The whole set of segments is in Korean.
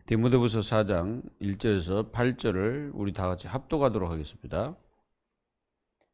디모데후서 4장 1절에서 8절을 우리 다 같이 합독하도록 하겠습니다.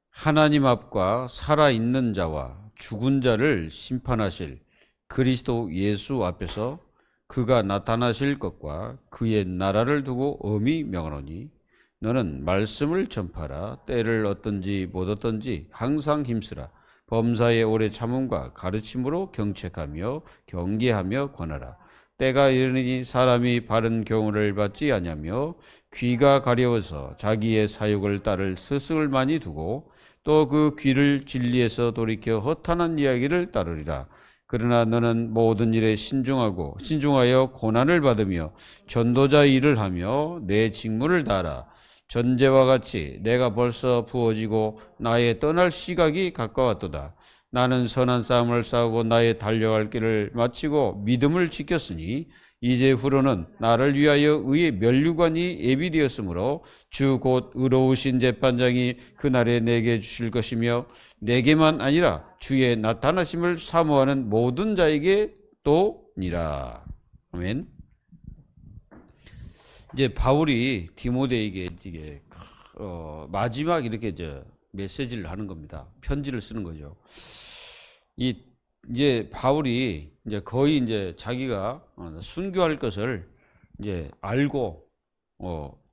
하나님 앞과 살아있는 자와 죽은 자를 심판하실 그리스도 예수 앞에서 그가 나타나실 것과 그의 나라를 두고 엄히 명하노니 너는 말씀을 전파라. 때를 얻든지 못 얻든지 항상 힘쓰라. 범사의 오래 참음과 가르침으로 경책하며 경계하며 권하라. 때가 이르니 사람이 바른 교훈을 받지 아니하며 귀가 가려워서 자기의 사욕을 따를 스승을 많이 두고 또 그 귀를 진리에서 돌이켜 허탄한 이야기를 따르리라. 그러나 너는 모든 일에 신중하여 고난을 받으며 전도자 일을 하며 내 직무를 다하라. 전제와 같이 내가 벌써 부어지고 나의 떠날 시각이 가까웠도다. 나는 선한 싸움을 싸우고 나의 달려갈 길을 마치고 믿음을 지켰으니 이제 후로는 나를 위하여 의의 면류관이 예비되었으므로 주 곧 의로우신 재판장이 그날에 내게 주실 것이며 내게만 아니라 주의 나타나심을 사모하는 모든 자에게 또니라. 아멘. 이제 바울이 디모데에게 이게 마지막 이렇게 메시지를 하는 겁니다. 편지를 쓰는 거죠. 이제 바울이 이제 거의 이제 자기가 순교할 것을 이제 알고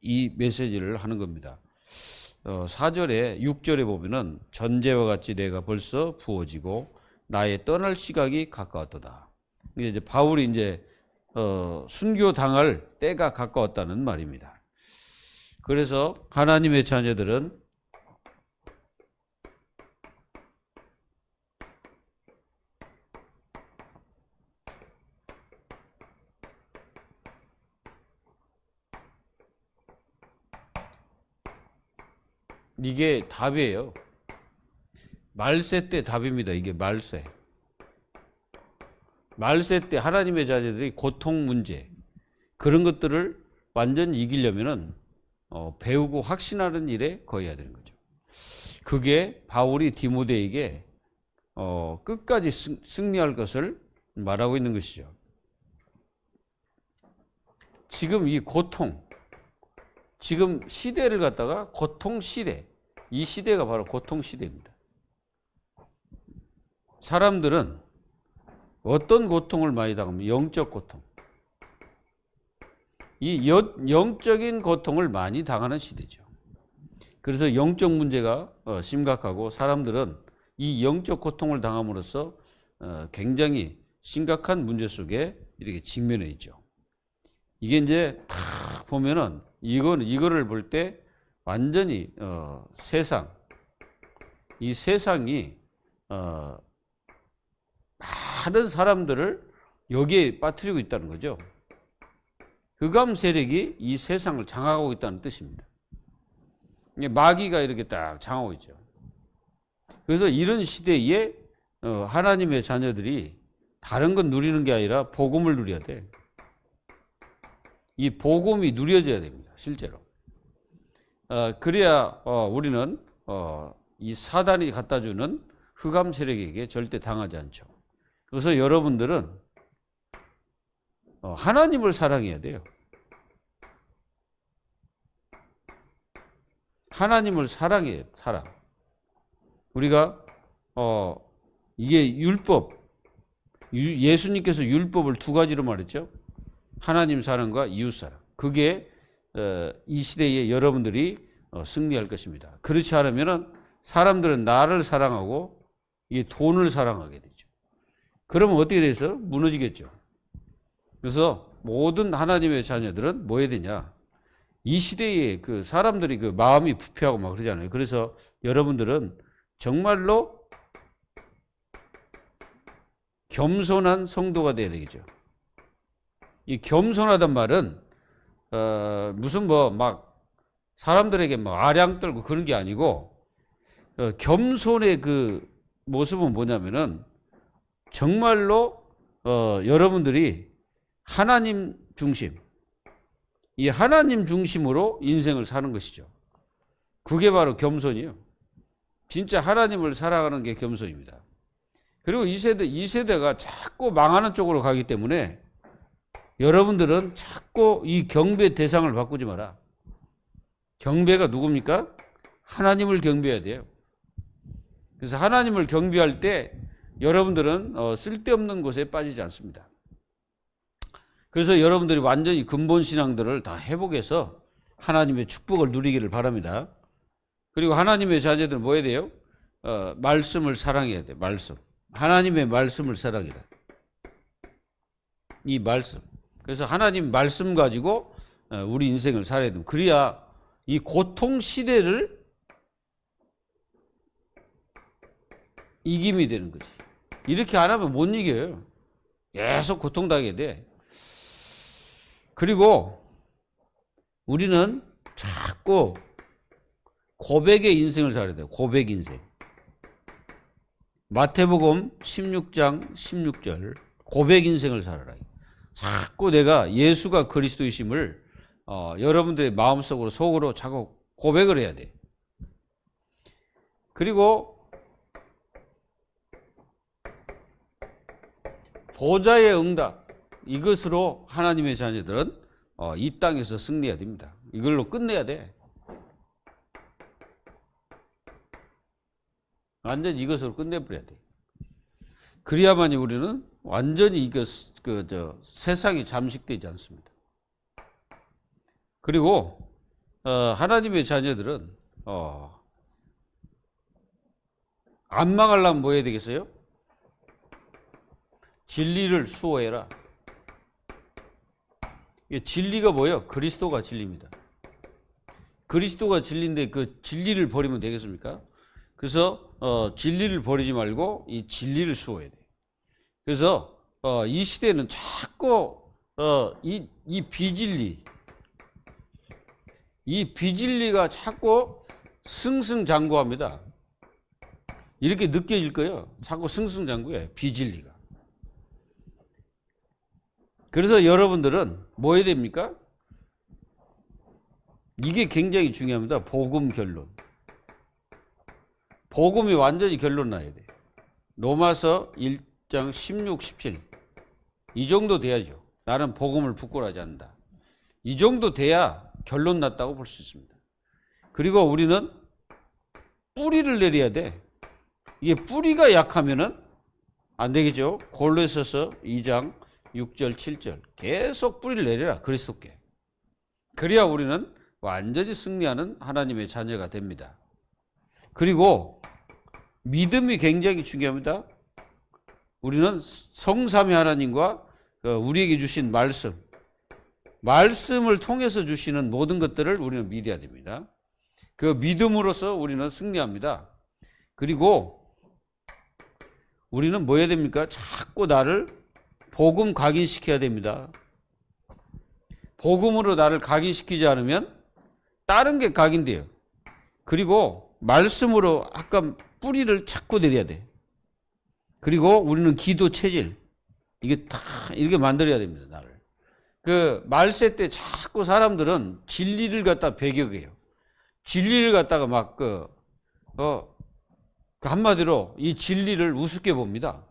이 메시지를 하는 겁니다. 4절에 6절에 보면은 전제와 같이 내가 벌써 부어지고 나의 떠날 시각이 가까웠도다. 이제 바울이 이제 순교 당할 때가 가까웠다는 말입니다. 그래서 하나님의 자녀들은 이게 답이에요. 말세 때 답입니다. 이게 말세 때 하나님의 자녀들이 고통 문제 그런 것들을 완전히 이기려면은 배우고 확신하는 일에 거해야 되는 거죠. 그게 바울이 디모데에게 끝까지 승리할 것을 말하고 있는 것이죠. 지금 이 고통, 지금 시대를 갖다가 고통 시대, 이 시대가 바로 고통 시대입니다. 사람들은 어떤 고통을 많이 당하면 영적 고통, 이 영적인 고통을 많이 당하는 시대죠. 그래서 영적 문제가 심각하고 사람들은 이 영적 고통을 당함으로써 굉장히 심각한 문제 속에 이렇게 직면해 있죠. 이게 이제 딱 보면은 이거를 볼 때 완전히 이 세상이 많은 사람들을 여기에 빠뜨리고 있다는 거죠. 흑암 세력이 이 세상을 장악하고 있다는 뜻입니다. 마귀가 이렇게 딱 장하고 있죠. 그래서 이런 시대에 하나님의 자녀들이 다른 건 누리는 게 아니라 복음을 누려야 돼. 이 복음이 누려져야 됩니다. 실제로. 그래야 우리는 이 사단이 갖다 주는 흑암 세력에게 절대 당하지 않죠. 그래서 여러분들은 하나님을 사랑해야 돼요. 하나님을 사랑해요. 사랑. 우리가 이게 율법, 예수님께서 율법을 두 가지로 말했죠. 하나님 사랑과 이웃 사랑. 그게 이 시대에 여러분들이 승리할 것입니다. 그렇지 않으면 사람들은 나를 사랑하고 이 돈을 사랑하게 되죠. 그러면 어떻게 돼서 무너지겠죠. 그래서 모든 하나님의 자녀들은 뭐 해야 되냐? 이 시대에 그 사람들이 그 마음이 부패하고 막 그러잖아요. 그래서 여러분들은 정말로 겸손한 성도가 돼야 되겠죠. 이 겸손하단 말은 무슨 뭐 막 사람들에게 막 아량 떨고 그런 게 아니고 겸손의 그 모습은 뭐냐면은 정말로 여러분들이 하나님 중심, 이 하나님 중심으로 인생을 사는 것이죠. 그게 바로 겸손이에요. 진짜 하나님을 사랑하는 게 겸손입니다. 그리고 이 세대가 자꾸 망하는 쪽으로 가기 때문에 여러분들은 자꾸 이 경배 대상을 바꾸지 마라. 경배가 누굽니까? 하나님을 경배해야 돼요. 그래서 하나님을 경배할 때 여러분들은 쓸데없는 곳에 빠지지 않습니다. 그래서 여러분들이 완전히 근본 신앙들을 다 회복해서 하나님의 축복을 누리기를 바랍니다. 그리고 하나님의 자녀들은 뭐 해야 돼요? 말씀을 사랑해야 돼. 말씀. 하나님의 말씀을 사랑해야 돼. 이 말씀. 그래서 하나님 말씀 가지고 우리 인생을 살아야 됩니다. 그래야 이 고통 시대를 이김이 되는 거지. 이렇게 안 하면 못 이겨요. 계속 고통당하게 돼. 그리고 우리는 자꾸 고백의 인생을 살아야 돼요. 고백 인생. 마태복음 16장 16절 고백 인생을 살아라. 자꾸 내가 예수가 그리스도이심을 여러분들의 마음속으로 속으로 자꾸 고백을 해야 돼. 그리고 보좌의 응답, 이것으로 하나님의 자녀들은 이 땅에서 승리해야 됩니다. 이걸로 끝내야 돼. 완전히 이것으로 끝내버려야 돼. 그래야만이 우리는 완전히 세상이 잠식되지 않습니다. 그리고 하나님의 자녀들은 안 망하려면 뭐 해야 되겠어요? 진리를 수호해라. 진리가 뭐예요? 그리스도가 진리입니다. 그리스도가 진리인데 그 진리를 버리면 되겠습니까? 그래서 진리를 버리지 말고 이 진리를 수호해야 돼. 그래서 이 시대는 자꾸 이 비진리가 자꾸 승승장구합니다. 이렇게 느껴질 거예요. 자꾸 승승장구해, 비진리가. 그래서 여러분들은 뭐 해야 됩니까? 이게 굉장히 중요합니다. 복음 결론. 복음이 완전히 결론 나야 돼. 로마서 1장 16, 17. 이 정도 돼야죠. 나는 복음을 부끄러워하지 않는다. 이 정도 돼야 결론 났다고 볼 수 있습니다. 그리고 우리는 뿌리를 내려야 돼. 이게 뿌리가 약하면은 안 되겠죠. 골로새서 2장 6절, 7절. 계속 뿌리를 내려라. 그리스도께. 그래야 우리는 완전히 승리하는 하나님의 자녀가 됩니다. 그리고 믿음이 굉장히 중요합니다. 우리는 성삼위 하나님과 우리에게 주신 말씀을 통해서 주시는 모든 것들을 우리는 믿어야 됩니다. 그 믿음으로써 우리는 승리합니다. 그리고 우리는 뭐 해야 됩니까? 자꾸 나를 복음 각인시켜야 됩니다. 복음으로 나를 각인시키지 않으면 다른 게 각인돼요. 그리고 말씀으로 아까 뿌리를 자꾸 내려야 돼. 그리고 우리는 기도 체질. 이게 다 이렇게 만들어야 됩니다, 나를. 그 말세 때 자꾸 사람들은 진리를 갖다 배격해요. 진리를 갖다가 막 한마디로 이 진리를 우습게 봅니다.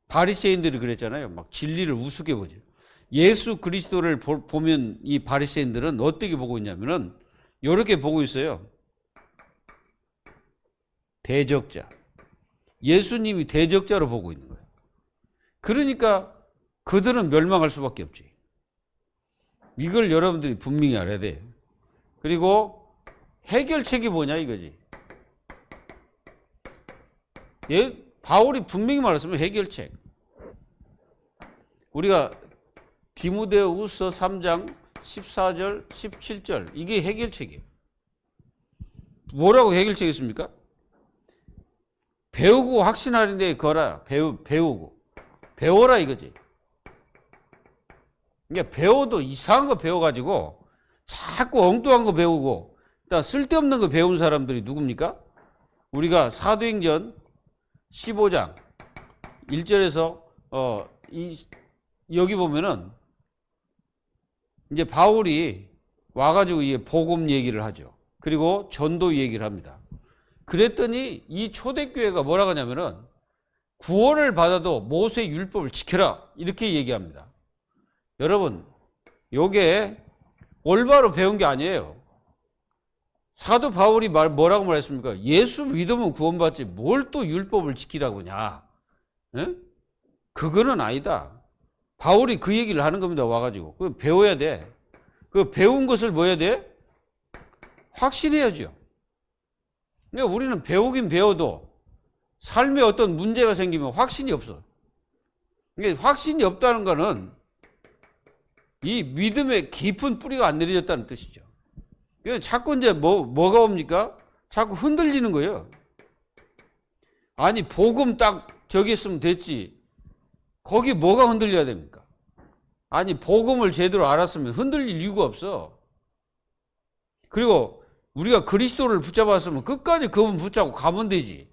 바리새인들이 그랬잖아요. 막 진리를 우습게 보죠. 예수 그리스도를 보면 이 바리새인들은 어떻게 보고 있냐면은 이렇게 보고 있어요. 대적자. 예수님이 대적자로 보고 있는 거예요. 그러니까 그들은 멸망할 수밖에 없지. 이걸 여러분들이 분명히 알아야 돼. 그리고 해결책이 뭐냐 이거지. 바울이 분명히 말했으면 해결책. 우리가 디모데후서 3장 14절, 17절 이게 해결책이에요. 뭐라고 해결책이 있습니까? 배우고 확신하는 데 거라. 배우고. 배워라 이거지. 그러니까 배워도 이상한 거 배워가지고 자꾸 엉뚱한 거 배우고 쓸데없는 거 배운 사람들이 누굽니까? 우리가 사도행전 15장 1절에서 여기 보면은 이제 바울이 와가지고 이 복음 얘기를 하죠. 그리고 전도 얘기를 합니다. 그랬더니 이 초대교회가 뭐라고 하냐면은 구원을 받아도 모세의 율법을 지켜라 이렇게 얘기합니다. 여러분 요게 올바로 배운 게 아니에요. 사도 바울이 뭐라고 말했습니까? 예수 믿으면 구원받지 뭘 또 율법을 지키라고 하냐. 예? 그거는 아니다. 바울이 그 얘기를 하는 겁니다. 와가지고. 그거 배워야 돼. 그 배운 것을 뭐 해야 돼? 확신해야죠. 근데 우리는 배우긴 배워도 삶에 어떤 문제가 생기면 확신이 없어. 이게 확신이 없다는 거는 이 믿음의 깊은 뿌리가 안 내려졌다는 뜻이죠. 자꾸 이제 뭐가 옵니까? 자꾸 흔들리는 거예요. 아니, 복음 딱 저기 있으면 됐지. 거기 뭐가 흔들려야 됩니까? 아니, 복음을 제대로 알았으면 흔들릴 이유가 없어. 그리고 우리가 그리스도를 붙잡았으면 끝까지 그분 붙잡고 가면 되지.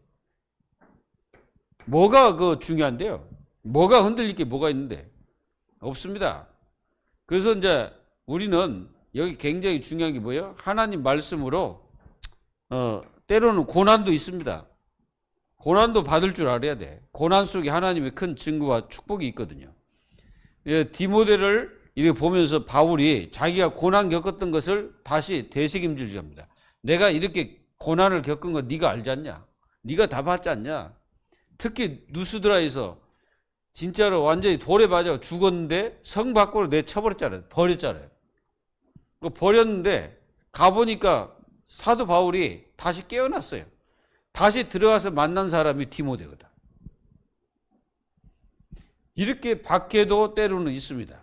뭐가 중요한데요? 뭐가 흔들릴 게 뭐가 있는데? 없습니다. 그래서 이제 우리는 여기 굉장히 중요한 게 뭐예요? 하나님 말씀으로 때로는 고난도 있습니다. 고난도 받을 줄 알아야 돼. 고난 속에 하나님의 큰 증거와 축복이 있거든요. 디모데를 이렇게 보면서 바울이 자기가 고난 겪었던 것을 다시 되새김질을 합니다. 내가 이렇게 고난을 겪은 거 네가 알지 않냐? 네가 다 봤지 않냐? 특히 누스드라에서 진짜로 완전히 돌에 맞아 죽었는데 성 밖으로 내쳐버렸잖아요. 버렸잖아요. 버렸는데 가보니까 사도 바울이 다시 깨어났어요. 다시 들어가서 만난 사람이 디모데거든. 이렇게 밖에도 때로는 있습니다.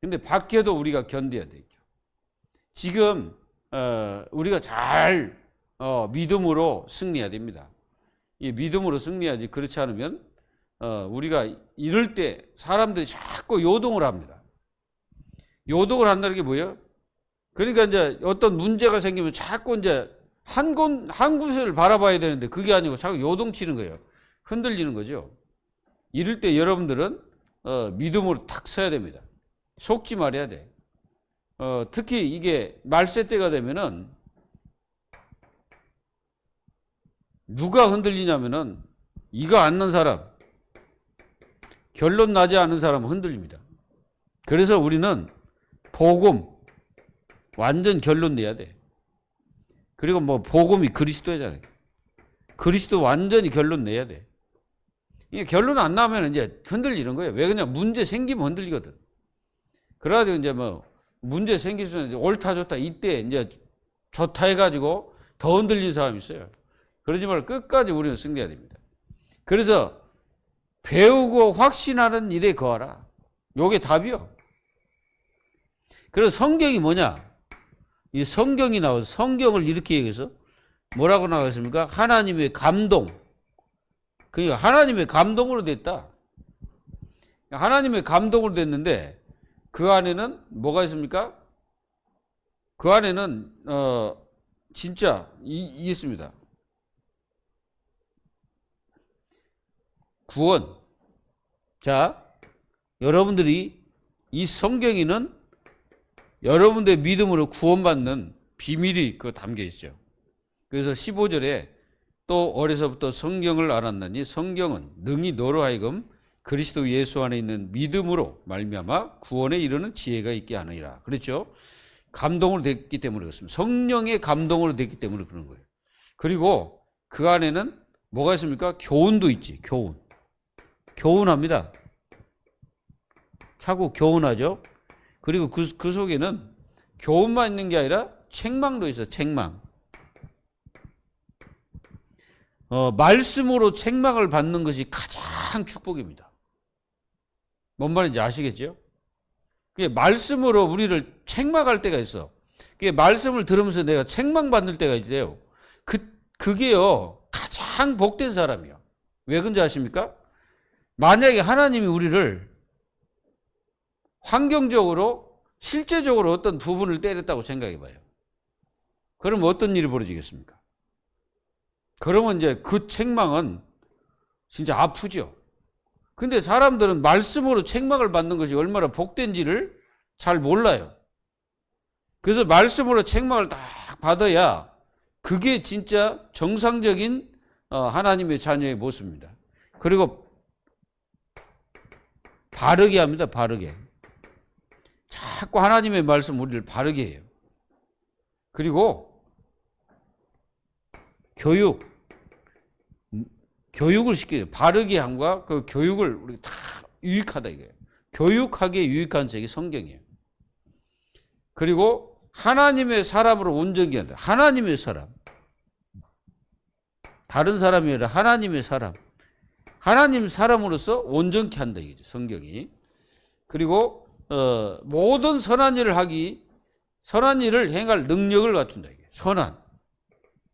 근데 밖에도 우리가 견뎌야 되죠. 지금 우리가 잘 믿음으로 승리해야 됩니다. 이 믿음으로 승리하지 그렇지 않으면 우리가 이럴 때 사람들이 자꾸 요동을 합니다. 요동을 한다는 게 뭐예요? 그러니까 이제 어떤 문제가 생기면 자꾸 이제 한 곳을 바라봐야 되는데 그게 아니고 자꾸 요동치는 거예요. 흔들리는 거죠. 이럴 때 여러분들은 믿음으로 탁 서야 됩니다. 속지 말아야 돼. 특히 이게 말세 때가 되면은 누가 흔들리냐면은 이거 않는 사람, 결론 나지 않은 사람은 흔들립니다. 그래서 우리는 복음 완전 결론 내야 돼. 그리고 복음이 그리스도잖아요. 그리스도 완전히 결론 내야 돼. 이게 결론 안 나면 이제 흔들리는 거예요. 왜 그냥 문제 생기면 흔들리거든. 그래가지고 이제 문제 생길 수는 옳다 좋다 이때 이제 좋다 해가지고 더 흔들린 사람이 있어요. 그러지 말고 끝까지 우리는 승리해야 됩니다. 그래서 배우고 확신하는 일에 거하라. 요게 답이요. 그래서 성경이 뭐냐? 이 성경이 나와서 성경을 이렇게 얘기해서 뭐라고 나왔습니까? 하나님의 감동. 그러니까 하나님의 감동으로 됐다. 하나님의 감동으로 됐는데 그 안에는 뭐가 있습니까? 그 안에는 진짜 있습니다. 구원. 자, 여러분들이 이 성경에는 여러분들의 믿음으로 구원받는 비밀이 담겨 있죠. 그래서 15절에 또 어려서부터 성경을 알았나니 성경은 능히 너로 하여금 그리스도 예수 안에 있는 믿음으로 말미암아 구원에 이르는 지혜가 있게 하느니라. 그렇죠? 감동으로 됐기 때문에 그렇습니다. 성령의 감동으로 됐기 때문에 그런 거예요. 그리고 그 안에는 뭐가 있습니까? 교훈도 있지. 교훈합니다. 자꾸 교훈하죠. 그리고 그 속에는 교훈만 있는 게 아니라 책망도 있어요. 책망. 말씀으로 책망을 받는 것이 가장 축복입니다. 뭔 말인지 아시겠죠? 말씀으로 우리를 책망할 때가 있어. 말씀을 들으면서 내가 책망받는 때가 있어요. 그게요, 가장 복된 사람이요. 왜 그런지 아십니까? 만약에 하나님이 우리를 환경적으로, 실제적으로 어떤 부분을 때렸다고 생각해 봐요. 그럼 어떤 일이 벌어지겠습니까? 그러면 이제 그 책망은 진짜 아프죠. 근데 사람들은 말씀으로 책망을 받는 것이 얼마나 복된지를 잘 몰라요. 그래서 말씀으로 책망을 딱 받아야 그게 진짜 정상적인 하나님의 자녀의 모습입니다. 그리고 바르게 합니다. 바르게. 자꾸 하나님의 말씀 우리를 바르게 해요. 그리고 교육을 시켜요. 바르게 함과 그 교육을 우리 다 유익하다 이거예요. 교육하기에 유익한 책이 성경이에요. 그리고 하나님의 사람으로 온전히 한다. 하나님의 사람. 다른 사람이 아니라 하나님의 사람. 하나님 사람으로서 온전케 한다 이거죠. 성경이. 그리고 모든 선한 일을 행할 능력을 갖춘다 이게. 선한.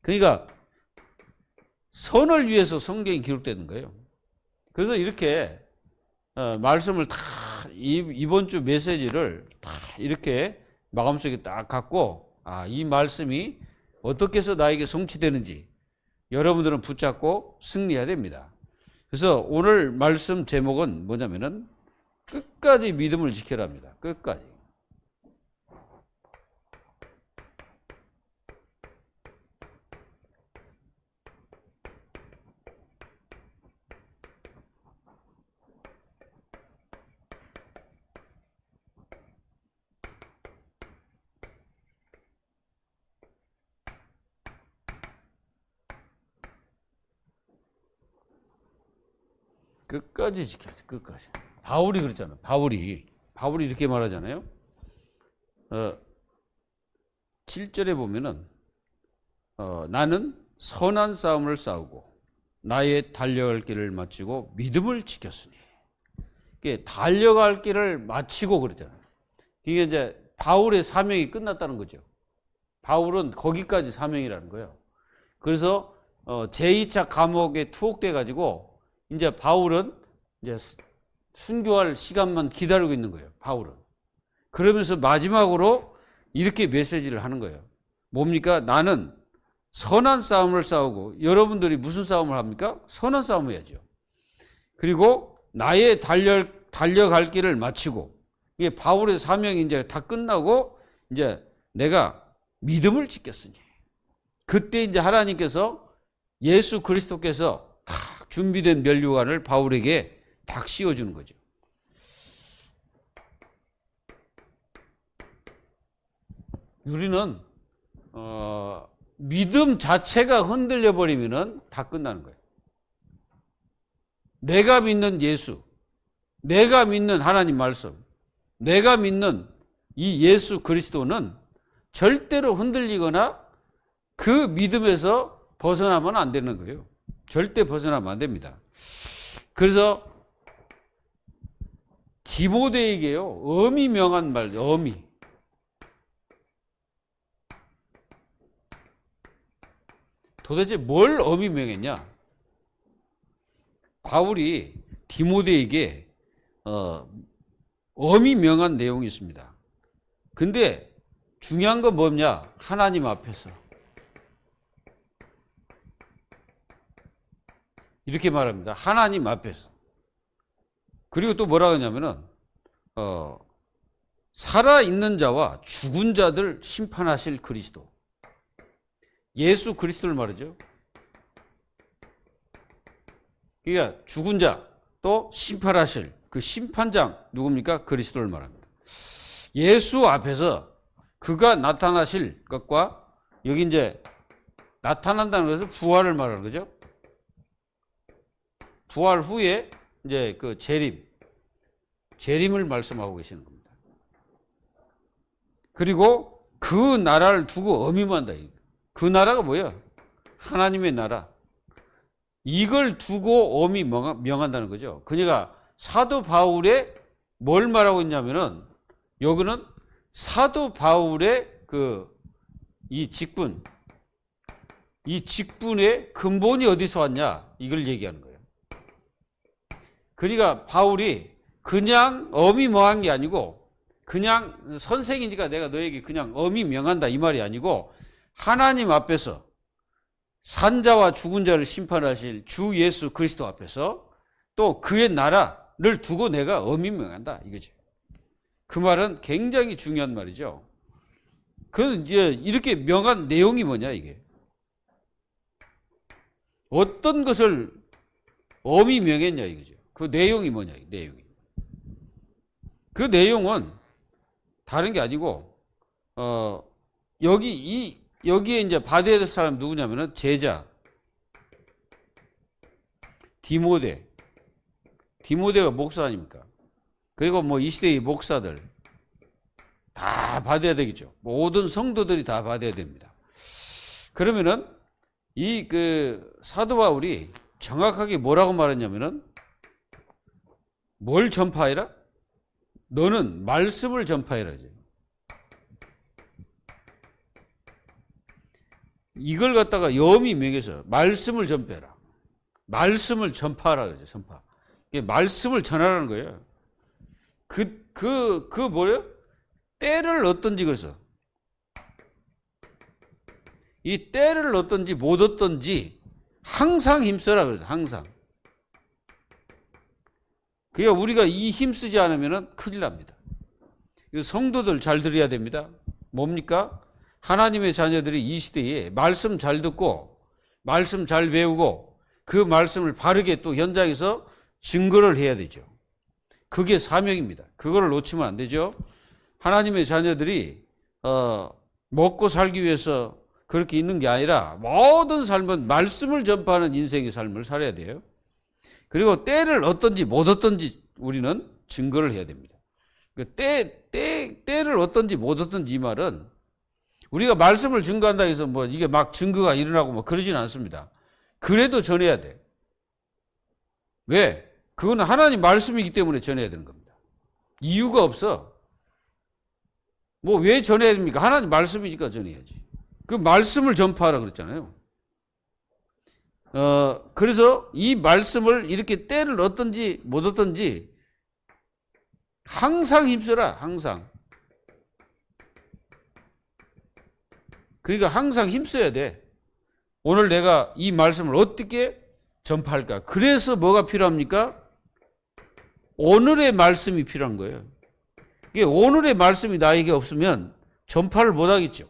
그러니까 선을 위해서 성경이 기록되는 거예요. 그래서 이렇게 말씀을 다 이번 주 메시지를 다 이렇게 마음속에 딱 갖고 이 말씀이 어떻게 해서 나에게 성취되는지 여러분들은 붙잡고 승리해야 됩니다. 그래서 오늘 말씀 제목은 뭐냐면은 끝까지 믿음을 지켜라입니다. 끝까지. 끝까지 지켜야지. 끝까지. 바울이 그랬잖아. 바울이 이렇게 말하잖아요. 7절에 보면은 나는 선한 싸움을 싸우고 나의 달려갈 길을 마치고 믿음을 지켰으니. 이게 달려갈 길을 마치고 그랬잖아요. 이게 이제 바울의 사명이 끝났다는 거죠. 바울은 거기까지 사명이라는 거예요. 그래서 제2차 감옥에 투옥돼 가지고 이제 바울은 이제 순교할 시간만 기다리고 있는 거예요. 바울은. 그러면서 마지막으로 이렇게 메시지를 하는 거예요. 뭡니까? 나는 선한 싸움을 싸우고. 여러분들이 무슨 싸움을 합니까? 선한 싸움을 해야죠. 그리고 나의 달려갈 길을 마치고. 이게 바울의 사명이 이제 다 끝나고 이제 내가 믿음을 지켰으니. 그때 이제 하나님께서 예수 그리스도께서 딱 준비된 면류관을 바울에게 딱 씌워주는 거죠. 우리는 믿음 자체가 흔들려 버리면은 다 끝나는 거예요. 내가 믿는 예수, 내가 믿는 하나님 말씀, 내가 믿는 이 예수 그리스도는 절대로 흔들리거나 그 믿음에서 벗어나면 안 되는 거예요. 절대 벗어나면 안 됩니다. 그래서 디모데에게요, 엄히 명한 말, 엄히. 도대체 뭘 엄히 명했냐? 바울이 디모데에게 엄히 명한 내용이 있습니다. 근데 중요한 건 뭐냐? 하나님 앞에서. 이렇게 말합니다. 하나님 앞에서. 그리고 또 뭐라 하냐면은 살아있는 자와 죽은 자들 심판하실 그리스도. 예수 그리스도를 말이죠. 그러니까 죽은 자 또 심판하실 그 심판장 누굽니까? 그리스도를 말합니다. 예수 앞에서 그가 나타나실 것과 여기 이제 나타난다는 것은 부활을 말하는 거죠. 부활 후에 이제 그 재림을 말씀하고 계시는 겁니다. 그리고 그 나라를 두고 엄임한다. 그 나라가 뭐야? 하나님의 나라. 이걸 두고 엄히 명한다는 거죠. 그러니까 사도 바울의 뭘 말하고 있냐면은 여기는 사도 바울의 이 직분의 근본이 어디서 왔냐? 이걸 얘기하는 거예요. 그러니까 바울이 그냥 엄히 명한 게 아니고 그냥 선생이니까 내가 너에게 그냥 엄히 명한다 이 말이 아니고 하나님 앞에서 산자와 죽은 자를 심판하실 주 예수 그리스도 앞에서 또 그의 나라를 두고 내가 엄히 명한다 이거죠. 그 말은 굉장히 중요한 말이죠. 그 이제 이렇게 명한 내용이 뭐냐 이게. 어떤 것을 엄히 명했냐 이거죠. 그 내용이 뭐냐, 이 내용이. 그 내용은 다른 게 아니고, 여기에 이제 받아야 될 사람 누구냐면은 제자, 디모데가 목사 아닙니까? 그리고 뭐 이 시대의 목사들 다 받아야 되겠죠. 모든 성도들이 다 받아야 됩니다. 그러면은 이 그 사도 바울이 정확하게 뭐라고 말했냐면은 뭘 전파해라? 너는 말씀을 전파해라지. 이걸 갖다가 염이 명해서 말씀을 전파해라. 말씀을 전파하라 그러죠. 전파. 이게 말씀을 전하라는 거예요. 뭐예요? 때를 얻든지 그래서 이 때를 얻든지 못 얻든지 항상 힘써라 그래서 항상. 그러니까 우리가 이 힘쓰지 않으면 큰일 납니다. 성도들 잘 들어야 됩니다. 뭡니까? 하나님의 자녀들이 이 시대에 말씀 잘 듣고 말씀 잘 배우고 그 말씀을 바르게 또 현장에서 증거를 해야 되죠. 그게 사명입니다. 그거를 놓치면 안 되죠. 하나님의 자녀들이 먹고 살기 위해서 그렇게 있는 게 아니라 모든 삶은 말씀을 전파하는 인생의 삶을 살아야 돼요. 그리고 때를 얻든지 못 얻든지 우리는 증거를 해야 됩니다. 때를 얻든지 못 얻든지 이 말은 우리가 말씀을 증거한다 해서 뭐 이게 막 증거가 일어나고 뭐 그러지는 않습니다. 그래도 전해야 돼. 왜? 그거는 하나님 말씀이기 때문에 전해야 되는 겁니다. 이유가 없어. 뭐 왜 전해야 됩니까? 하나님 말씀이니까 전해야지. 그 말씀을 전파하라 그랬잖아요. 그래서 이 말씀을 이렇게 때를 얻든지 못 얻든지 항상 힘써라, 항상. 그러니까 항상 힘써야 돼. 오늘 내가 이 말씀을 어떻게 전파할까? 그래서 뭐가 필요합니까? 오늘의 말씀이 필요한 거예요. 이게 오늘의 말씀이 나에게 없으면 전파를 못 하겠죠.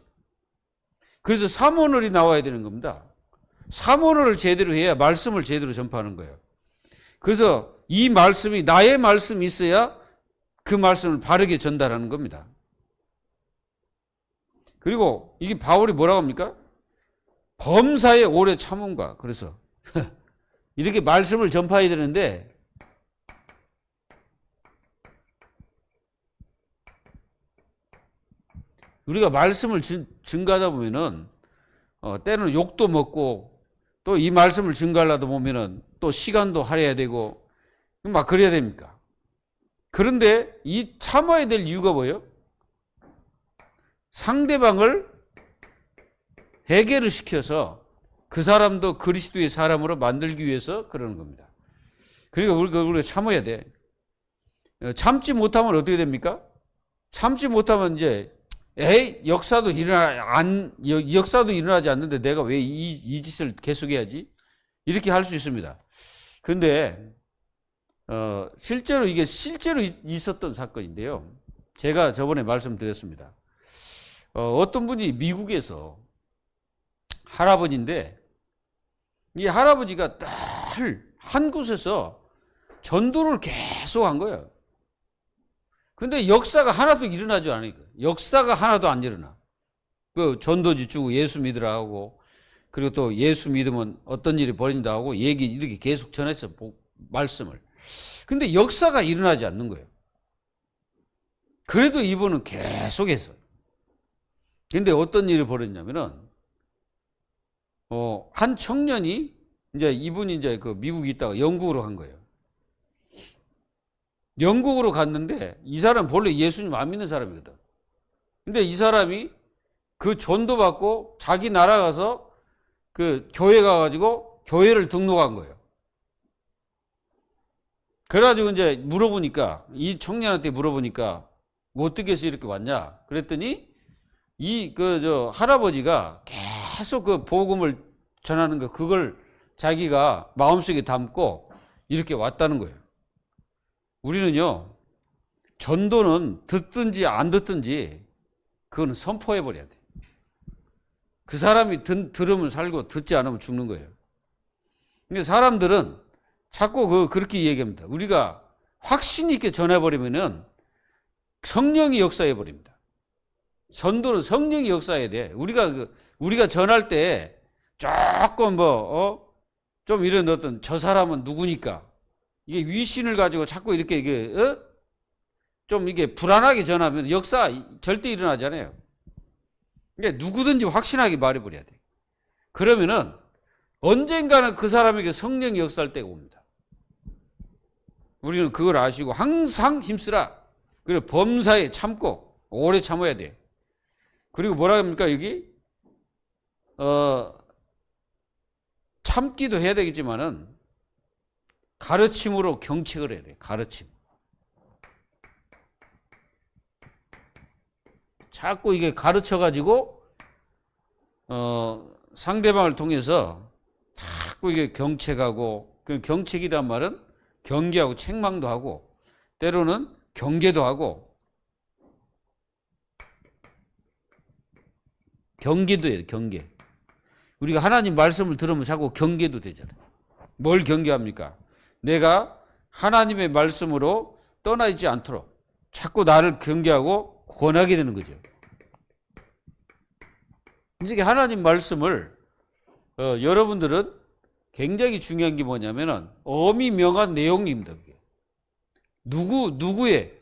그래서 삼오늘이 나와야 되는 겁니다. 삼오늘을 제대로 해야 말씀을 제대로 전파하는 거예요. 그래서 이 말씀이 나의 말씀이 있어야 그 말씀을 바르게 전달하는 겁니다. 그리고 이게 바울이 뭐라고 합니까? 범사에 오래 참음과 그래서 이렇게 말씀을 전파해야 되는데 우리가 말씀을 증가하다 보면은 때로는 욕도 먹고 또 이 말씀을 증가하려다 보면은 또 시간도 할애해야 되고 막 그래야 됩니까? 그런데 이 참아야 될 이유가 뭐예요? 상대방을 해결을 시켜서 그 사람도 그리스도의 사람으로 만들기 위해서 그러는 겁니다. 그러니까 우리가 참아야 돼. 참지 못하면 어떻게 됩니까? 참지 못하면 이제 역사도 일어나지 않는데 내가 왜 이 짓을 계속해야지? 이렇게 할 수 있습니다. 근데 실제로 있었던 사건인데요. 제가 저번에 말씀드렸습니다. 어떤 분이 미국에서 할아버지인데 이 할아버지가 늘 한 곳에서 전도를 계속 한 거예요. 근데 역사가 하나도 일어나지 않으니까. 역사가 하나도 안 일어나. 그 전도지 주고 예수 믿으라 하고 그리고 또 예수 믿으면 어떤 일이 벌어진다 하고 얘기 이렇게 계속 전했어. 말씀을. 근데 역사가 일어나지 않는 거예요. 그래도 이분은 계속했어요. 근데 어떤 일이 벌어졌냐면은 한 청년이 이제 이분이 이제 그 미국에 있다가 영국으로 간 거예요. 영국으로 갔는데 이 사람 본래 예수님 안 믿는 사람이거든. 근데 이 사람이 그 전도받고 자기 나라 가서 그 교회 가가지고 교회를 등록한 거예요. 그래가지고 이제 물어보니까 이 청년한테 물어보니까 뭐 어떻게 해서 이렇게 왔냐? 그랬더니 할아버지가 계속 그 복음을 전하는 거 그걸 자기가 마음속에 담고 이렇게 왔다는 거예요. 우리는요, 전도는 듣든지 안 듣든지 그거는 선포해버려야 돼. 그 사람이 들으면 살고 듣지 않으면 죽는 거예요. 근데 사람들은 자꾸 그렇게 얘기합니다. 우리가 확신 있게 전해버리면은 성령이 역사해 버립니다. 전도는 성령이 역사해야 돼. 우리가 전할 때 조금 좀 이런 어떤 저 사람은 누구니까 이게 위신을 가지고 자꾸 이렇게 좀 이게 불안하게 전하면 역사 절대 일어나잖아요. 그러니까 누구든지 확신하게 말해버려야 돼. 그러면은 언젠가는 그 사람에게 성령이 역사할 때가 옵니다. 우리는 그걸 아시고 항상 힘쓰라. 그리고 범사에 참고 오래 참아야 돼. 그리고 뭐라 합니까 여기? 참기도 해야 되겠지만은 가르침으로 경책을 해야 돼. 가르침. 자꾸 이게 가르쳐가지고 상대방을 통해서 자꾸 이게 경책하고, 그 경책이란 말은 경계하고 책망도 하고 때로는 경계도 하고 경계도 해요. 경계. 우리가 하나님 말씀을 들으면 자꾸 경계도 되잖아요. 뭘 경계합니까? 내가 하나님의 말씀으로 떠나 있지 않도록 자꾸 나를 경계하고 권하게 되는 거죠. 이렇게 하나님 말씀을 여러분들은 굉장히 중요한 게 뭐냐면은 엄히 명한 내용입니다. 그게. 누구의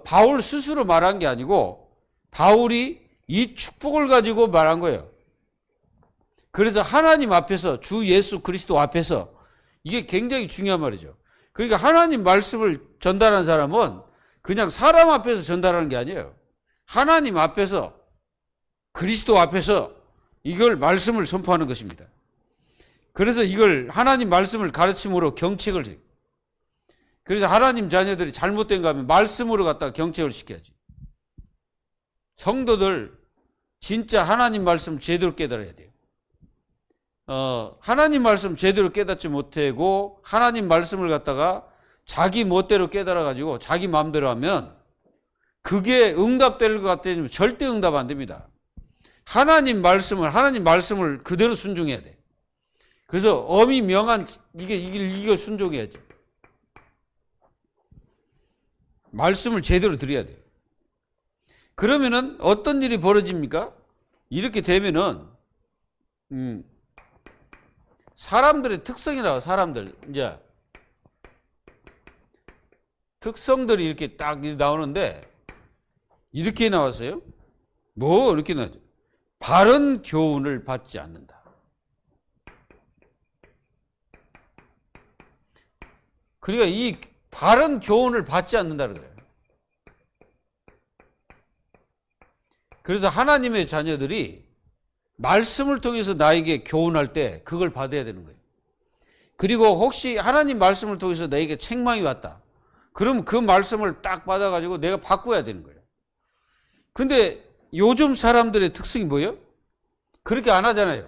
바울 스스로 말한 게 아니고 바울이 이 축복을 가지고 말한 거예요. 그래서 하나님 앞에서 주 예수 그리스도 앞에서 이게 굉장히 중요한 말이죠. 그러니까 하나님 말씀을 전달하는 사람은 그냥 사람 앞에서 전달하는 게 아니에요. 하나님 앞에서 그리스도 앞에서 이걸 말씀을 선포하는 것입니다. 그래서 이걸 하나님 말씀을 가르침으로 경책을 해요. 그래서 하나님 자녀들이 잘못된 거 하면 말씀으로 갖다가 경책을 시켜야지. 성도들 진짜 하나님 말씀 제대로 깨달아야 돼요. 하나님 말씀 제대로 깨닫지 못하고 하나님 말씀을 갖다가 자기 멋대로 깨달아가지고 자기 마음대로 하면 그게 응답될 것 같으면 절대 응답 안 됩니다. 하나님 말씀을 그대로 순종해야 돼. 그래서 엄히 명한 이걸 순종해야지. 말씀을 제대로 드려야 돼요. 그러면은 어떤 일이 벌어집니까? 이렇게 되면은 사람들의 특성이라고, 사람들 이제 특성들이 이렇게 딱 나오는데 이렇게 나왔어요. 뭐 이렇게 나죠? 바른 교훈을 받지 않는다. 그러니까 이 바른 교훈을 받지 않는다는 거예요. 그래서 하나님의 자녀들이 말씀을 통해서 나에게 교훈할 때 그걸 받아야 되는 거예요. 그리고 혹시 하나님 말씀을 통해서 나에게 책망이 왔다. 그럼 그 말씀을 딱 받아가지고 내가 바꿔야 되는 거예요. 근데 요즘 사람들의 특성이 뭐예요? 그렇게 안 하잖아요.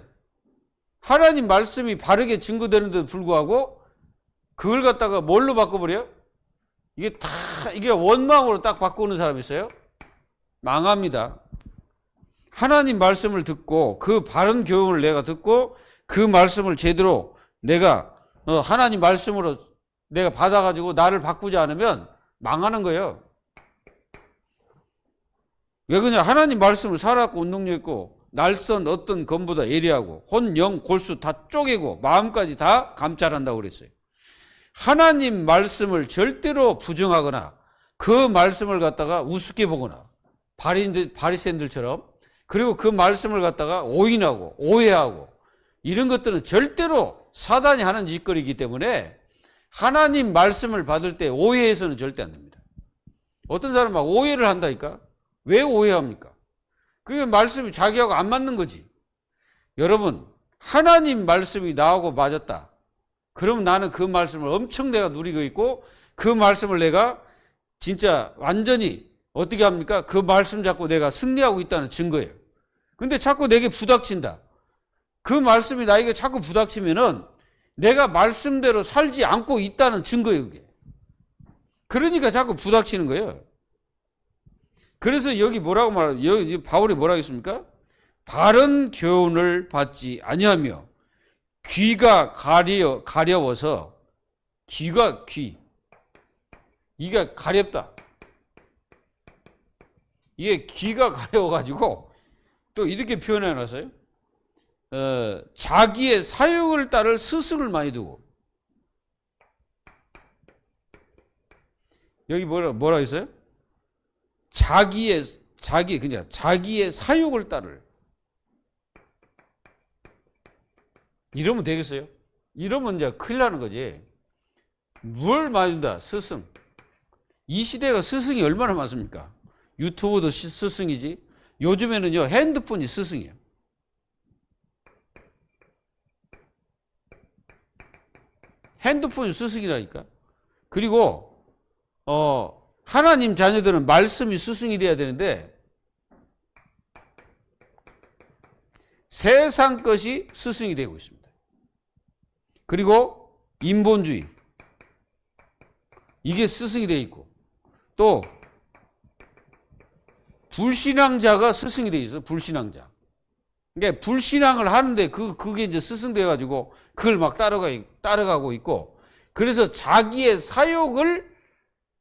하나님 말씀이 바르게 증거되는데도 불구하고 그걸 갖다가 뭘로 바꿔버려요? 이게 원망으로 딱 바꾸는 사람이 있어요? 망합니다. 하나님 말씀을 듣고 그 바른 교훈을 내가 듣고 그 말씀을 제대로 내가 하나님 말씀으로 내가 받아가지고 나를 바꾸지 않으면 망하는 거예요. 왜 그러냐? 하나님 말씀을 살았고 운동력 있고 날선 어떤 검보다 예리하고 혼, 영, 골수 다 쪼개고 마음까지 다 감찰한다고 그랬어요. 하나님 말씀을 절대로 부정하거나 그 말씀을 갖다가 우습게 보거나 바리새인들처럼, 그리고 그 말씀을 갖다가 오인하고 오해하고 이런 것들은 절대로 사단이 하는 짓거리이기 때문에 하나님 말씀을 받을 때 오해해서는 절대 안 됩니다. 어떤 사람은 막 오해를 한다니까? 왜 오해합니까? 그게 말씀이 자기하고 안 맞는 거지. 여러분, 하나님 말씀이 나하고 맞았다. 그럼 나는 그 말씀을 엄청 내가 누리고 있고 그 말씀을 내가 진짜 완전히 어떻게 합니까? 그 말씀 잡고 내가 승리하고 있다는 증거예요. 근데 자꾸 내게 부닥친다. 그 말씀이 나에게 자꾸 부닥치면은 내가 말씀대로 살지 않고 있다는 증거예요, 그게. 그러니까 자꾸 부닥치는 거예요. 그래서 여기 뭐라고 말하죠? 여기 바울이 뭐라고 했습니까? 바른 교훈을 받지 아니하며 귀가 가려워서 이가 가렵다. 이게 귀가 가려워가지고 또 이렇게 표현해 놨어요. 자기의 사욕을 따를 스승을 많이 두고. 여기 뭐라 했어요? 자기의 사욕을 따를. 이러면 되겠어요? 이러면 이제 큰일 나는 거지. 뭘 많이 둔다? 스승. 이 시대가 스승이 얼마나 많습니까? 유튜브도 스승이지. 요즘에는요, 핸드폰이 스승이에요. 핸드폰이 스승이라니까. 그리고 하나님 자녀들은 말씀이 스승이 돼야 되는데 세상 것이 스승이 되고 있습니다. 그리고 인본주의, 이게 스승이 되어 있고, 또 불신앙자가 스승이 되어 있어요. 불신앙자. 그러니까 불신앙을 하는데 그게 이제 스승 돼가지고 그걸 막 따라가고 있고, 그래서 자기의 사욕을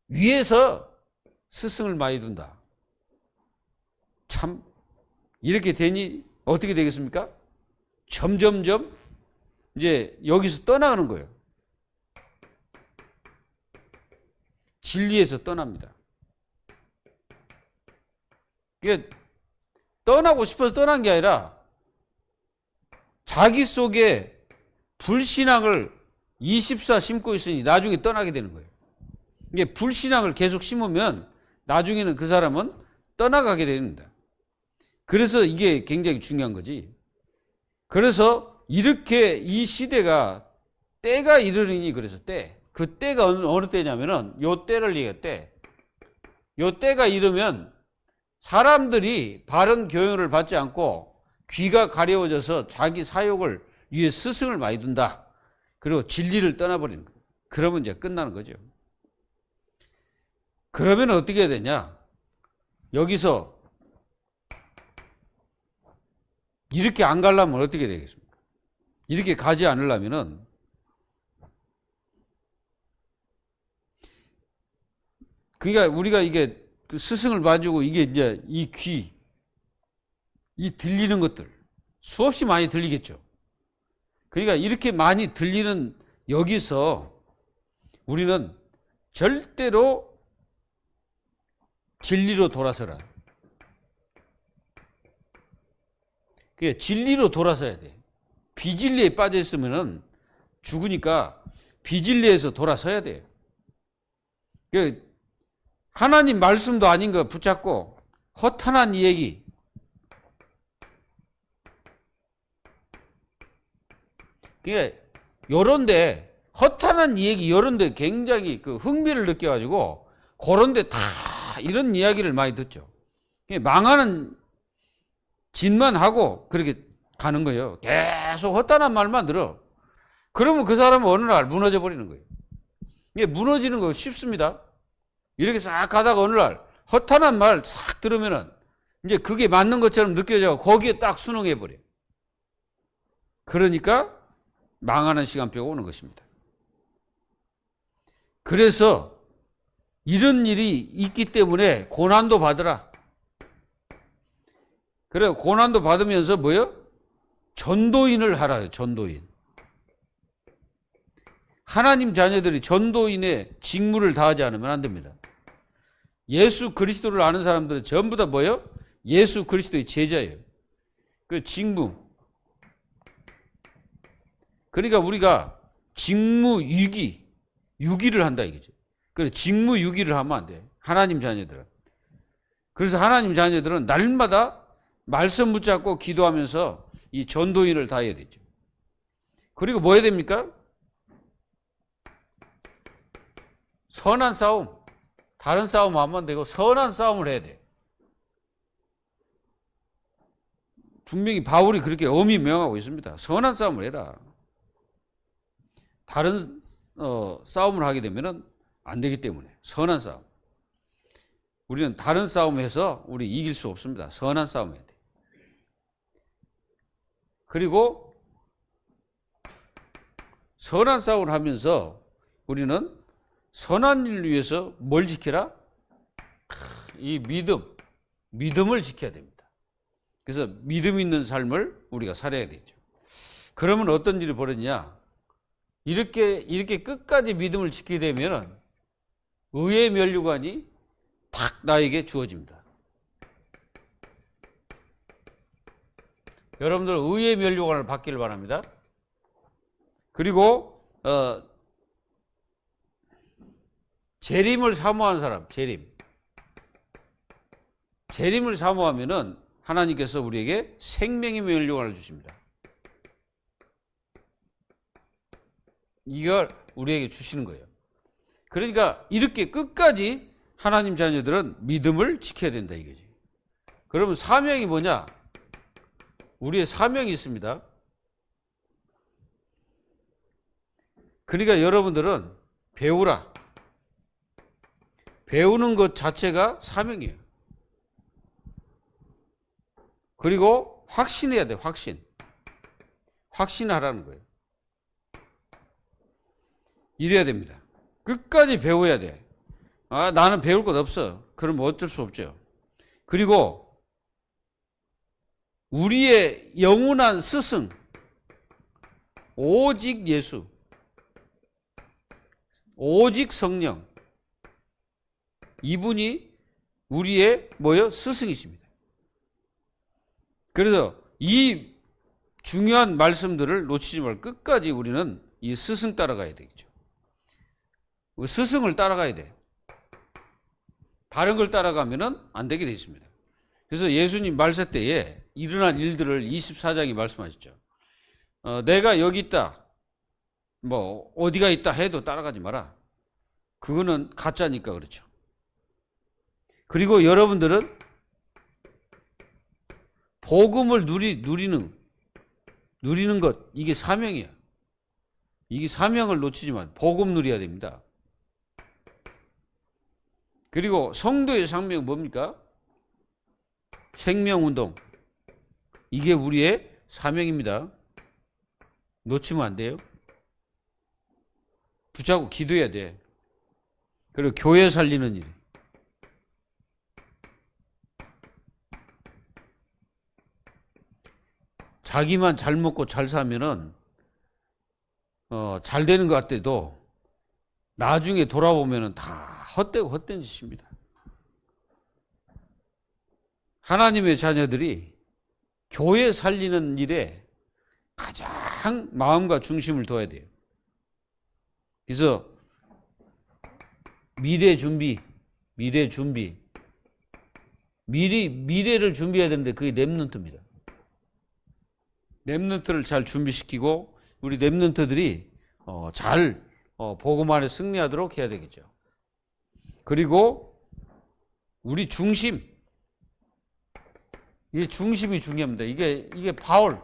위해서 스승을 많이 둔다. 참 이렇게 되니 어떻게 되겠습니까? 점점점 이제 여기서 떠나가는 거예요. 진리에서 떠납니다. 이게 떠나고 싶어서 떠난 게 아니라 자기 속에 불신앙을 24 심고 있으니 나중에 떠나게 되는 거예요. 이게 불신앙을 계속 심으면 나중에는 그 사람은 떠나가게 됩니다. 그래서 이게 굉장히 중요한 거지. 그래서 이렇게 이 시대가 때가 이르니, 그래서 그 때가 어느 때냐면은 요 때를 얘기해. 요 때가 이르면 사람들이 바른 교육을 받지 않고 귀가 가려워져서 자기 사욕을 위해 스승을 많이 둔다. 그리고 진리를 떠나버리는 거예요. 그러면 이제 끝나는 거죠. 그러면 어떻게 해야 되냐? 여기서 이렇게 안 가려면 어떻게 되겠습니까? 이렇게 가지 않으려면은 그러니까 우리가 이게 스승을 봐주고 이게 이제 이 귀, 이 들리는 것들 수없이 많이 들리겠죠. 그러니까 이렇게 많이 들리는 여기서 우리는 절대로 진리로 돌아서라. 그게 진리로 돌아서야 돼. 비진리에 빠져 있으면은 죽으니까 비진리에서 돌아서야 돼요. 하나님 말씀도 아닌 거 붙잡고 허탄한 이 얘기, 그게 요런데 허탄한 이 얘기 요런데 굉장히 그 흥미를 느껴가지고 그런데 다 이런 이야기를 많이 듣죠. 망하는 짓만 하고 그렇게 가는 거예요. 계속 헛단한 말만 들어. 그러면 그 사람은 어느 날 무너져 버리는 거예요. 이게 무너지는 거 쉽습니다. 이렇게 싹 가다가 어느 날 허탄한 말 싹 들으면은 이제 그게 맞는 것처럼 느껴져 거기에 딱 순응해 버려. 그러니까 망하는 시간표가 오는 것입니다. 그래서 이런 일이 있기 때문에 고난도 받으라. 그래, 고난도 받으면서 뭐요? 전도인을 하라요. 전도인. 하나님 자녀들이 전도인의 직무를 다하지 않으면 안 됩니다. 예수 그리스도를 아는 사람들은 전부 다 뭐요? 예수 그리스도의 제자예요. 그 직무. 그러니까 우리가 직무 유기를 한다 이거죠. 그래, 직무 유기를 하면 안 돼. 하나님 자녀들은. 그래서 하나님 자녀들은 날마다 말씀 붙잡고 기도하면서 이 전도인을 다해야 되죠. 그리고 뭐 해야 됩니까? 선한 싸움. 다른 싸움 하면 안 되고 선한 싸움을 해야 돼. 분명히 바울이 그렇게 엄히 명하고 있습니다. 선한 싸움을 해라. 다른 싸움을 하게 되면 안 되기 때문에 선한 싸움. 우리는 다른 싸움을 해서 우리 이길 수 없습니다. 선한 싸움 해야 돼. 그리고 선한 싸움을 하면서 우리는 선한 일을 위해서 뭘 지켜라? 이 믿음. 믿음을 지켜야 됩니다. 그래서 믿음 있는 삶을 우리가 살아야 되죠. 그러면 어떤 일이 벌어지냐? 이렇게 끝까지 믿음을 지키게 되면 의의 면류관이 탁 나에게 주어집니다. 여러분들 의의 면류관을 받기를 바랍니다. 그리고 재림을 사모하는 사람, 재림을 사모하면은 하나님께서 우리에게 생명의 면류관을 주십니다. 이걸 우리에게 주시는 거예요. 그러니까 이렇게 끝까지 하나님 자녀들은 믿음을 지켜야 된다 이거지. 그러면 사명이 뭐냐? 우리의 사명이 있습니다. 그러니까 여러분들은 배우라. 배우는 것 자체가 사명이에요. 그리고 확신해야 돼, 확신하라는 거예요. 이래야 됩니다. 끝까지 배워야 돼. 나는 배울 것 없어. 그러면 어쩔 수 없죠. 그리고 우리의 영원한 스승, 오직 예수, 오직 성령, 이분이 우리의 스승이십니다. 그래서 이 중요한 말씀들을 놓치지 말고 끝까지 우리는 이 스승 따라가야 되겠죠. 스승을 따라가야 돼. 다른 걸 따라가면은 안 되게 되어 있습니다. 그래서 예수님 말세 때에 일어난 일들을 24장이 말씀하셨죠. 내가 여기 있다, 어디가 있다 해도 따라가지 마라. 그거는 가짜니까 그렇죠. 그리고 여러분들은 복음을 누리는 것, 이게 사명이야. 이게 사명을 놓치지 마. 복음 누려야 됩니다. 그리고 성도의 사명은 뭡니까? 생명운동. 이게 우리의 사명입니다. 놓치면 안 돼요. 붙잡고 기도해야 돼. 그리고 교회 살리는 일. 자기만 잘 먹고 잘 사면은 잘 되는 것 같아도 나중에 돌아보면은 다 헛되고 헛된 짓입니다. 하나님의 자녀들이 교회 살리는 일에 가장 마음과 중심을 둬야 돼요. 그래서 미래를 준비해야 되는데 그게 렘넌트입니다. 렘넌트를 잘 준비시키고 우리 렘넌트들이 잘 복음 안에 승리하도록 해야 되겠죠. 그리고 우리 중심, 이게 중심이 중요합니다. 이게 바울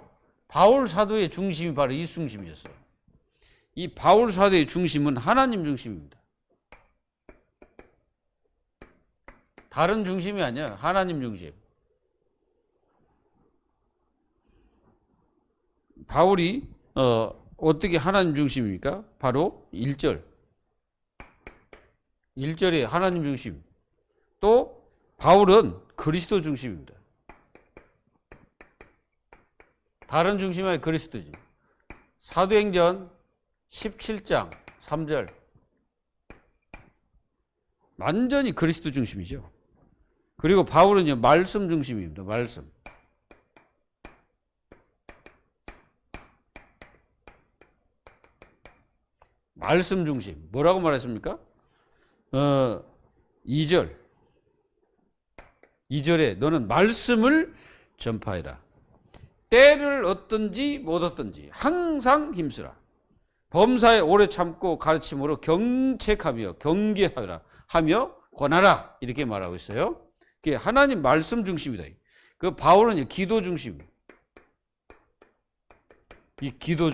사도의 중심이 바로 이 중심이었어요. 이 바울 사도의 중심은 하나님 중심입니다. 다른 중심이 아니야. 하나님 중심. 바울이 어떻게 하나님 중심입니까? 바로 1절에 하나님 중심. 또 바울은 그리스도 중심입니다. 다른 중심이 아니라 그리스도지. 사도행전 17장 3절. 완전히 그리스도 중심이죠. 그리고 바울은요, 말씀 중심입니다. 말씀 중심. 뭐라고 말했습니까? 2절에 너는 말씀을 전파해라. 때를 얻든지 못 얻든지 항상 힘쓰라. 범사에 오래 참고 가르침으로 경책하며 경계하라 하며 권하라. 이렇게 말하고 있어요. 그게 하나님 말씀 중심이다. 그 바울은 기도 중심. 이 기도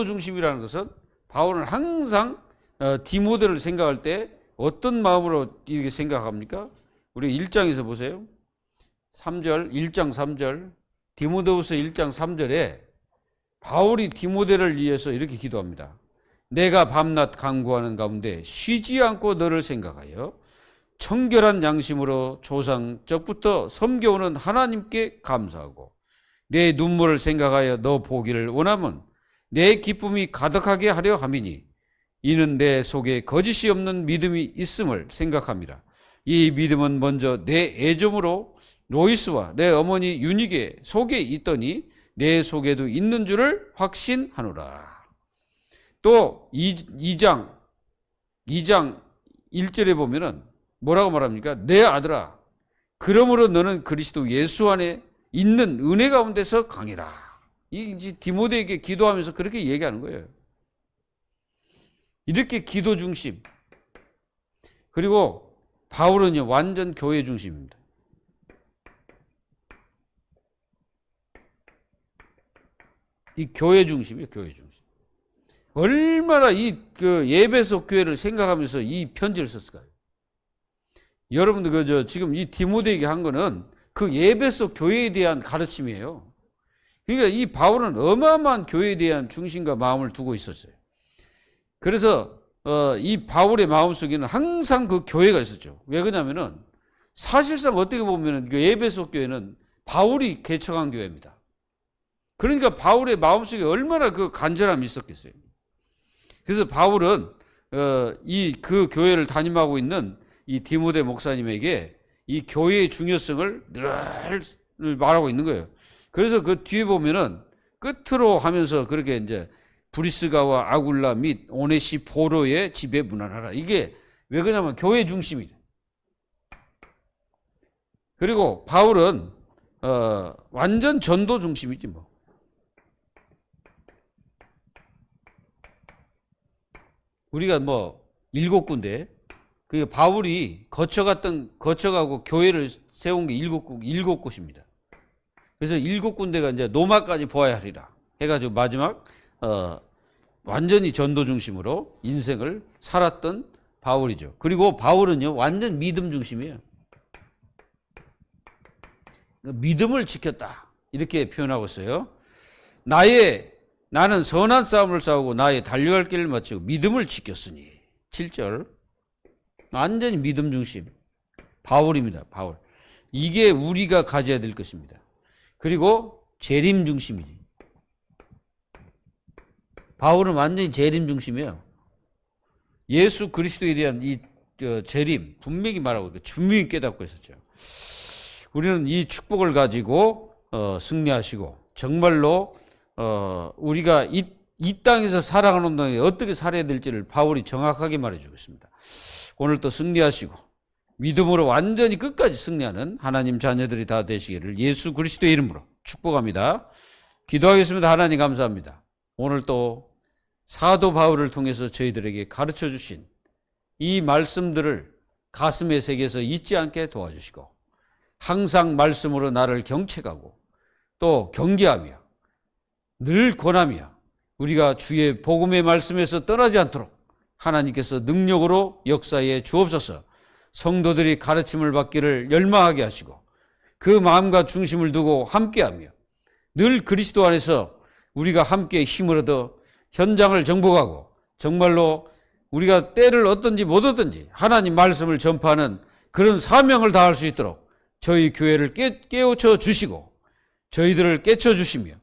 중심이라는 것은 바울은 항상 디모데를 생각할 때 어떤 마음으로 이렇게 생각합니까? 우리 1장에서 보세요. 1장 3절. 디모데후서 1장 3절에 바울이 디모데를 위해서 이렇게 기도합니다. 내가 밤낮 간구하는 가운데 쉬지 않고 너를 생각하여 청결한 양심으로 조상적부터 섬겨오는 하나님께 감사하고 내 눈물을 생각하여 너 보기를 원하면 내 기쁨이 가득하게 하려 함이니 이는 내 속에 거짓이 없는 믿음이 있음을 생각합니다. 이 믿음은 먼저 내 애좀으로 로이스와 내 어머니 유니게 속에 있더니 내 속에도 있는 줄을 확신하노라. 또 2장 1절에 보면은 뭐라고 말합니까? 내 아들아, 그러므로 너는 그리스도 예수 안에 있는 은혜 가운데서 강해라. 이 디모데에게 기도하면서 그렇게 얘기하는 거예요. 이렇게 기도 중심. 그리고 바울은요, 완전 교회 중심입니다. 이 교회 중심이에요, 교회 중심. 얼마나 그 에베소 교회를 생각하면서 이 편지를 썼을까요? 여러분들 지금 이 디모데에게 한 거는 그 에베소 교회에 대한 가르침이에요. 그러니까 이 바울은 어마어마한 교회에 대한 중심과 마음을 두고 있었어요. 그래서 이 바울의 마음속에는 항상 그 교회가 있었죠. 왜 그러냐면은 사실상 어떻게 보면은 그 에베소 교회는 바울이 개척한 교회입니다. 그러니까 바울의 마음속에 얼마나 그 간절함이 있었겠어요. 그래서 바울은 그 교회를 담임하고 있는 이 디모데 목사님에게 이 교회의 중요성을 늘 말하고 있는 거예요. 그래서 그 뒤에 보면은 끝으로 하면서 그렇게 이제 브리스가와 아굴라 및 오네시포로의 집에 문안하라. 이게 왜 그러냐면 교회 중심이다. 그리고 바울은 완전 전도 중심이지 뭐. 우리가 뭐 7군데, 그 바울이 거쳐가고 교회를 세운 게 7곳입니다. 그래서 7군데가 이제 노마까지 보아야 하리라 해가지고 마지막 완전히 전도 중심으로 인생을 살았던 바울이죠. 그리고 바울은요, 완전 믿음 중심이에요. 믿음을 지켰다 이렇게 표현하고 있어요. 나는 선한 싸움을 싸우고 나의 달려갈 길을 마치고 믿음을 지켰으니. 7절. 완전히 믿음 중심. 바울입니다. 바울. 이게 우리가 가져야 될 것입니다. 그리고 재림 중심이지. 바울은 완전히 재림 중심이에요. 예수 그리스도에 대한 이 재림 분명히 말하고 분명히 깨닫고 있었죠. 우리는 이 축복을 가지고 승리하시고 정말로 우리가 이 땅에서 살아가는 동안에 어떻게 살아야 될지를 바울이 정확하게 말해주고 있습니다. 오늘 또 승리하시고 믿음으로 완전히 끝까지 승리하는 하나님 자녀들이 다 되시기를 예수 그리스도의 이름으로 축복합니다. 기도하겠습니다. 하나님 감사합니다. 오늘 또 사도 바울을 통해서 저희들에게 가르쳐 주신 이 말씀들을 가슴에 새겨서 잊지 않게 도와주시고 항상 말씀으로 나를 경책하고 또 경계하며 늘 권하며 우리가 주의 복음의 말씀에서 떠나지 않도록 하나님께서 능력으로 역사에 주옵소서. 성도들이 가르침을 받기를 열망하게 하시고 그 마음과 중심을 두고 함께하며 늘 그리스도 안에서 우리가 함께 힘을 얻어 현장을 정복하고 정말로 우리가 때를 얻든지 못 얻든지 하나님 말씀을 전파하는 그런 사명을 다할 수 있도록 저희 교회를 깨우쳐 주시고 저희들을 깨쳐 주시며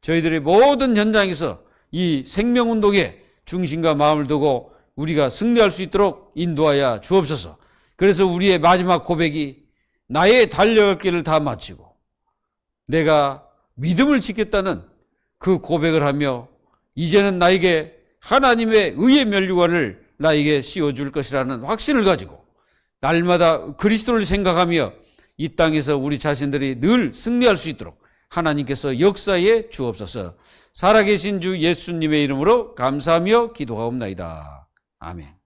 저희들의 모든 현장에서 이 생명운동에 중심과 마음을 두고 우리가 승리할 수 있도록 인도하여 주옵소서. 그래서 우리의 마지막 고백이 나의 달려갈 길을 다 마치고 내가 믿음을 지켰다는 그 고백을 하며 이제는 나에게 하나님의 의의 면류관을 나에게 씌워줄 것이라는 확신을 가지고 날마다 그리스도를 생각하며 이 땅에서 우리 자신들이 늘 승리할 수 있도록 하나님께서 역사에 주옵소서. 살아계신 주 예수님의 이름으로 감사하며 기도하옵나이다. 아멘.